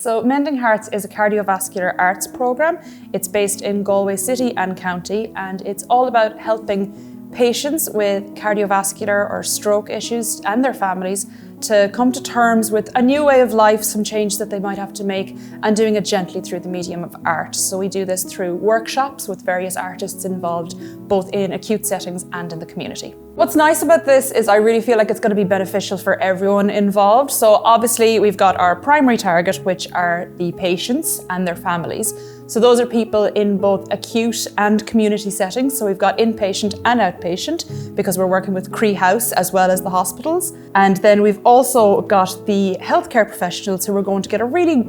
So Mending heARTS is a cardiovascular arts programme. It's based in Galway City and County, and it's all about helping patients with cardiovascular or stroke issues and their families to come to terms with a new way of life, some change that they might have to make, and doing it gently through the medium of art. So we do this through workshops with various artists involved, both in acute settings and in the community. What's nice about this is I really feel like it's going to be beneficial for everyone involved. So obviously we've got our primary target, which are the patients and their families. So those are people in both acute and community settings. So we've got inpatient and outpatient because we're working with Creative House as well as the hospitals. And then we've also got the healthcare professionals who are going to get a really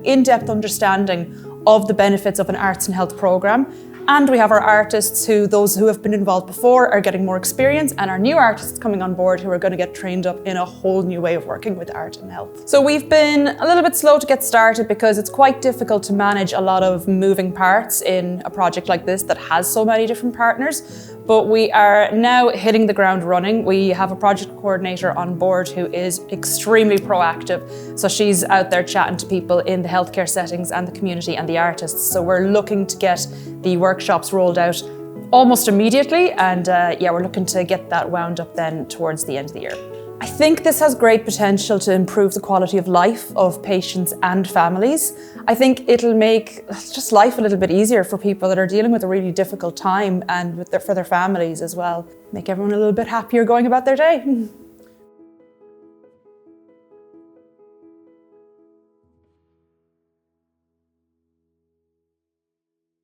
in-depth understanding of the benefits of an arts and health programme. And we have our artists those who have been involved before are getting more experience, and our new artists coming on board who are going to get trained up in a whole new way of working with art and health. So we've been a little bit slow to get started because it's quite difficult to manage a lot of moving parts in a project like this that has so many different partners. But we are now hitting the ground running. We have a project coordinator on board who is extremely proactive. So she's out there chatting to people in the healthcare settings and the community and the artists. So we're looking to get the workshops rolled out almost immediately. And we're looking to get that wound up then towards the end of the year. I think this has great potential to improve the quality of life of patients and families. I think it'll make just life a little bit easier for people that are dealing with a really difficult time, and for their families as well. Make everyone a little bit happier going about their day.